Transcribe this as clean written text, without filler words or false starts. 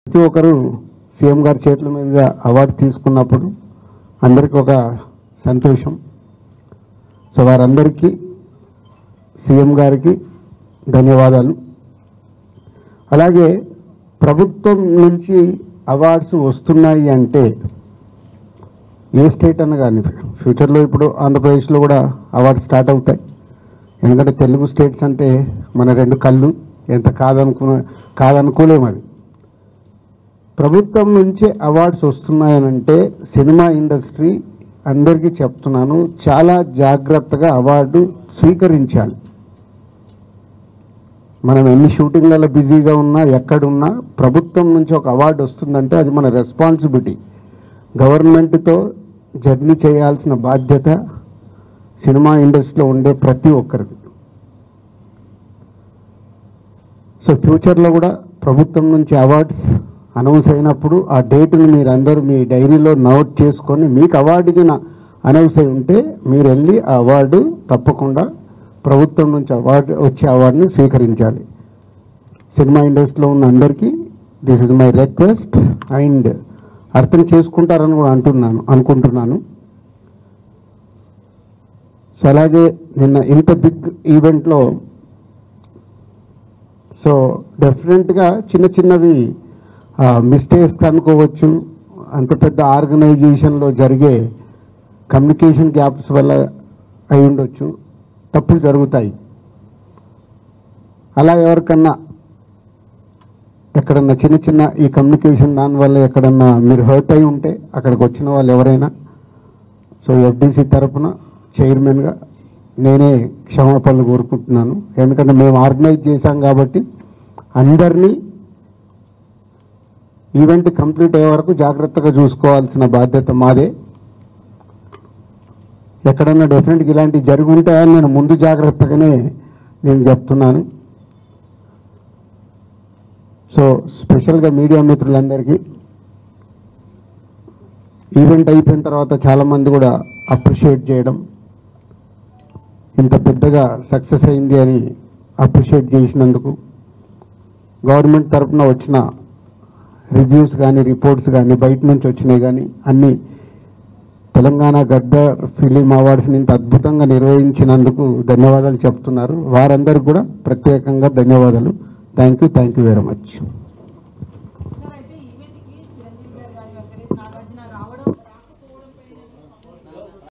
ప్రతి ఒక్కరు సీఎం గారి చేతుల మీదుగా అవార్డు తీసుకున్నప్పుడు అందరికీ ఒక సంతోషం. సో వారందరికీ సీఎం గారికి ధన్యవాదాలు. అలాగే ప్రభుత్వం నుంచి అవార్డ్స్ వస్తున్నాయి అంటే ఏ స్టేట్ అన్న కానీ ఫ్యూచర్లో ఇప్పుడు ఆంధ్రప్రదేశ్లో కూడా అవార్డ్స్ స్టార్ట్ అవుతాయి. ఎందుకంటే తెలుగు స్టేట్స్ అంటే మన రెండు కళ్ళు, ఎంత కాదనుకోలేము. అది ప్రభుత్వం నుంచి అవార్డ్స్ వస్తున్నాయనంటే సినిమా ఇండస్ట్రీ అందరికీ చెప్తున్నాను, చాలా జాగ్రత్తగా అవార్డు స్వీకరించాలి. మనం ఎన్ని షూటింగ్లలో బిజీగా ఉన్నా ఎక్కడున్నా ప్రభుత్వం నుంచి ఒక అవార్డు వస్తుందంటే అది మన రెస్పాన్సిబిలిటీ. గవర్నమెంట్తో జర్నీ చేయాల్సిన బాధ్యత సినిమా ఇండస్ట్రీలో ఉండే ప్రతి ఒక్కరికి. సో ఫ్యూచర్లో కూడా ప్రభుత్వం నుంచి అవార్డ్స్ అనౌన్స్ అయినప్పుడు ఆ డేట్ని మీరందరూ మీ డైరీలో నోట్ చేసుకొని మీకు అవార్డుకి అనౌన్స్ అయి ఉంటే మీరు వెళ్ళి ఆ అవార్డు తప్పకుండా ప్రభుత్వం నుంచి వచ్చే అవార్డుని స్వీకరించాలి. సినిమా ఇండస్ట్రీలో ఉన్న అందరికీ this is my request and అర్థం చేసుకుంటారని కూడా అనుకుంటున్నాను. సో అలాగే నిన్న ఇంత బిగ్ ఈవెంట్లో సో డెఫినెట్గా చిన్నవి మిస్టేక్స్ అనుకోవచ్చు. అంత పెద్ద ఆర్గనైజేషన్లో జరిగే కమ్యూనికేషన్ గ్యాప్స్ వల్ల అయి ఉండొచ్చు, తప్పులు జరుగుతాయి. అలా ఎవరికన్నా ఎక్కడన్నా చిన్న ఈ కమ్యూనికేషన్ దానివల్ల ఎక్కడన్నా మీరు హర్ట్ అయి ఉంటే అక్కడికి వచ్చిన వాళ్ళు ఎవరైనా సో ఎఫ్డీసీ తరఫున చైర్మన్గా నేనే క్షమాపణలు కోరుకుంటున్నాను. ఎందుకంటే మేము ఆర్గనైజ్ చేశాం కాబట్టి అందరినీ ఈవెంట్ కంప్లీట్ అయ్యే వరకు జాగ్రత్తగా చూసుకోవాల్సిన బాధ్యత మాదే. ఎక్కడన్నా డెఫినెట్గా ఇలాంటివి జరిగి ఉంటాయని నేను ముందు జాగ్రత్తగానే నేను చెప్తున్నాను. సో స్పెషల్గా మీడియా మిత్రులందరికీ ఈవెంట్ అయిపోయిన తర్వాత చాలామంది కూడా అప్రిషియేట్ చేయడం, ఇంత పెద్దగా సక్సెస్ అయింది అని అప్రిషియేట్ చేసినందుకు, గవర్నమెంట్ తరఫున వచ్చిన రివ్యూస్ కానీ రిపోర్ట్స్ కానీ బయట నుంచి వచ్చినాయి కానీ అన్నీ తెలంగాణ గద్దర్ ఫిలిం అవార్డ్స్ని ఇంత అద్భుతంగా నిర్వహించినందుకు ధన్యవాదాలు చెప్తున్నారు. వారందరికీ కూడా ప్రత్యేకంగా ధన్యవాదాలు. Thank you very much.